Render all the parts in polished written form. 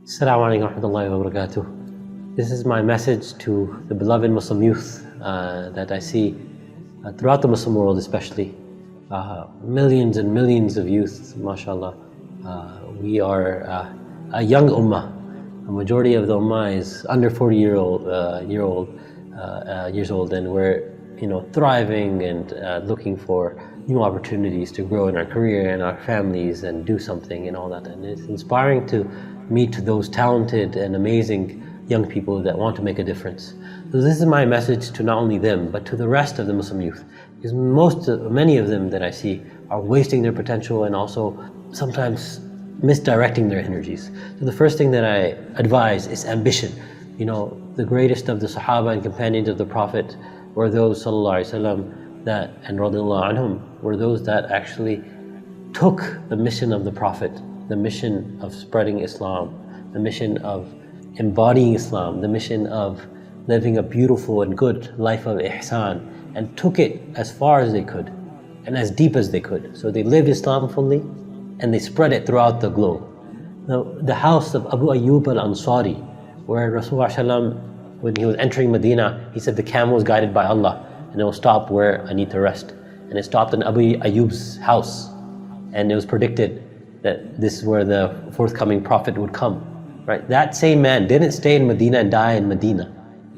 Assalamu alaikum wa rahmatullahi wa barakatuh. This is my message to the beloved Muslim youth that I see throughout the Muslim world, especially. Millions and millions of youth, mashallah. We are a young ummah. A majority of the ummah is under 40 years old, and we're thriving and looking for new opportunities to grow in our career and our families and do something and all that. And it's inspiring to meet those talented and amazing young people that want to make a difference. So this is my message to not only them, but to the rest of the Muslim youth. Because many of them that I see are wasting their potential and also sometimes misdirecting their energies. So the first thing that I advise is ambition. The greatest of the Sahaba and companions of the Prophet were those sallallahu alaihi wasallam that, and radiallahu anhum, were those that actually took the mission of the Prophet, the mission of spreading Islam, the mission of embodying Islam, the mission of living a beautiful and good life of ihsan, and took it as far as they could and as deep as they could. So they lived Islam fully and they spread it throughout the globe. Now, the house of Abu Ayyub al-Ansari, where Rasulullah, when he was entering Medina, he said the camel was guided by Allah and it will stop where I need to rest. And it stopped in Abu Ayyub's house, and it was predicted that this is where the forthcoming prophet would come. Right? That same man didn't stay in Medina and die in Medina.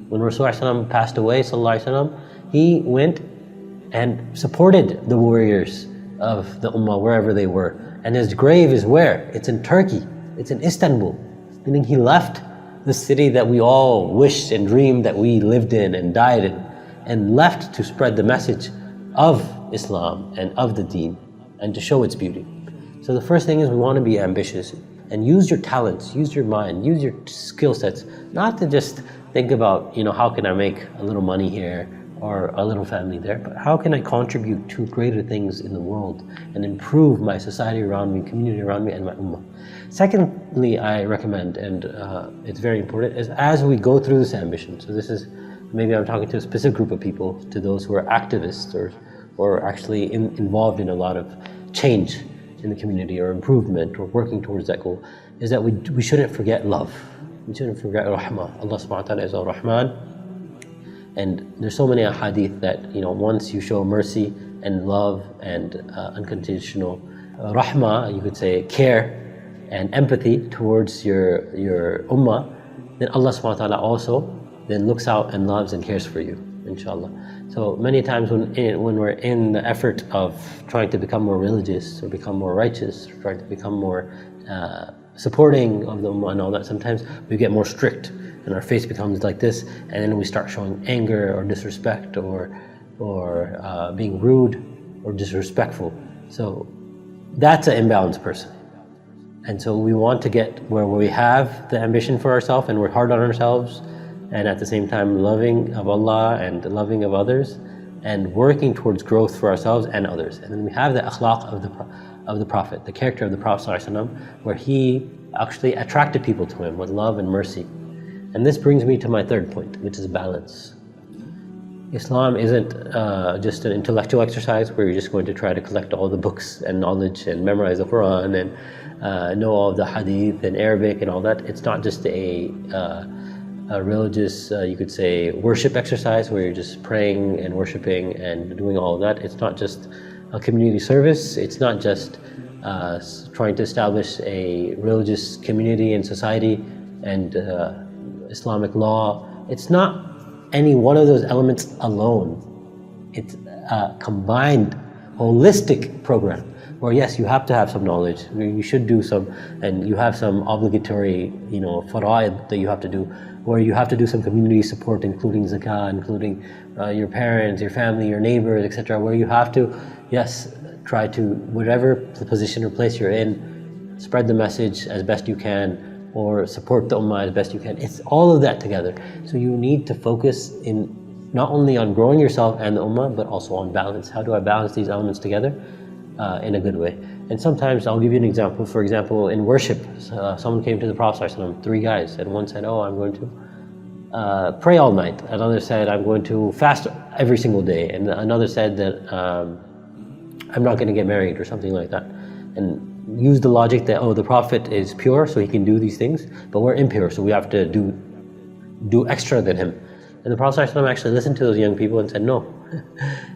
When Rasulullah passed away, he went and supported the warriors of the Ummah wherever they were. And his grave is where? It's in Turkey. It's in Istanbul. Meaning he left the city that we all wished and dreamed that we lived in and died in, and left to spread the message of Islam and of the Deen and to show its beauty. So the first thing is we want to be ambitious and use your talents, use your mind, use your skill sets, not to just think about, how can I make a little money here or a little family there, but how can I contribute to greater things in the world and improve my society around me, community around me, and my ummah. Secondly, I recommend, and it's very important, is as we go through this ambition, so this is, maybe I'm talking to a specific group of people, to those who are activists or actually involved in a lot of change in the community or improvement or working towards that goal, is that we shouldn't forget love. We shouldn't forget rahmah. Allah subhanahu wa ta'ala is ar-Rahman, and there's so many ahadith that once you show mercy and love and unconditional rahmah, you could say care and empathy towards your ummah, then Allah subhanahu wa ta'ala also then looks out and loves and cares for you, inshallah. So many times when we're in the effort of trying to become more religious or become more righteous, trying to become more supporting of the ummah and all that, sometimes we get more strict and our face becomes like this, and then we start showing anger or disrespect or being rude or disrespectful. So that's an imbalanced person. And so we want to get where we have the ambition for ourselves and we're hard on ourselves, and at the same time loving of Allah and loving of others and working towards growth for ourselves and others. And then we have the akhlaq of the Prophet, the character of the Prophet ﷺ, where he actually attracted people to him with love and mercy. And this brings me to my third point, which is balance. Islam isn't just an intellectual exercise where you're just going to try to collect all the books and knowledge and memorize the Quran and know all the hadith and Arabic and all that. It's not just a religious, you could say, worship exercise where you're just praying and worshiping and doing all of that. It's not just a community service. It's not just trying to establish a religious community and society and Islamic law. It's not any one of those elements alone. It's a combined, holistic program where yes, you have to have some knowledge, you should do some, and you have some obligatory, fara'id that you have to do, where you have to do some community support, including zakah, including your parents, your family, your neighbors, etc., where you have to, yes, try to, whatever position or place you're in, spread the message as best you can, or support the ummah as best you can. It's all of that together. So you need to focus in not only on growing yourself and the ummah, but also on balance. How do I balance these elements together in a good way? And sometimes I'll give you an example. For example, in worship, someone came to the Prophet ﷺ, 3 guys, and one said, I'm going to pray all night. Another said, I'm going to fast every single day. And another said that I'm not going to get married or something like that. And use the logic that, oh, the Prophet is pure, so he can do these things, but we're impure, so we have to do extra than him. And the Prophet ﷺ actually listened to those young people and said, no,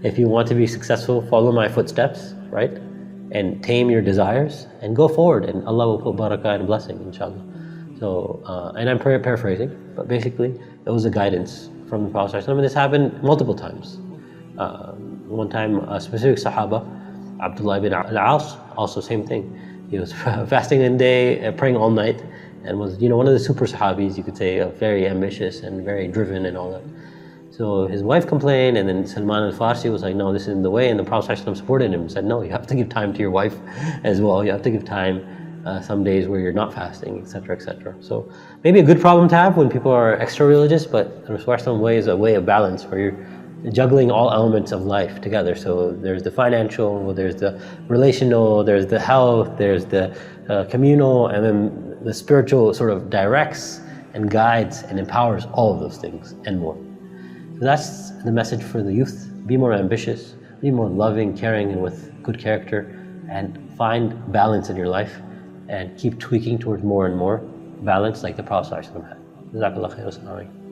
if you want to be successful, follow my footsteps, right? And tame your desires and go forward, and Allah will put barakah and blessing, inshallah. So, and I'm paraphrasing, but basically it was a guidance from the Prophet ﷺ, and this happened multiple times. One time, a specific Sahaba, Abdullah ibn al-As, also same thing. He was fasting one day, praying all night, and was, one of the super Sahabis, you could say, very ambitious and very driven and all that. So his wife complained, and then Salman al-Farsi was like, no, this isn't the way, and the Prophet ﷺ supported him and said, no, you have to give time to your wife as well. You have to give time some days where you're not fasting, etc., etc. So maybe a good problem to have when people are extra religious, but the Rasulullah way is a way of balance where you're juggling all elements of life together. So there's the financial, there's the relational, there's the health, there's the communal, and then the spiritual sort of directs and guides and empowers all of those things and more. So that's the message for the youth. Be more ambitious, be more loving, caring, and with good character, and find balance in your life, and keep tweaking towards more and more balance like the Prophet ﷺ had. Jazakallah khair.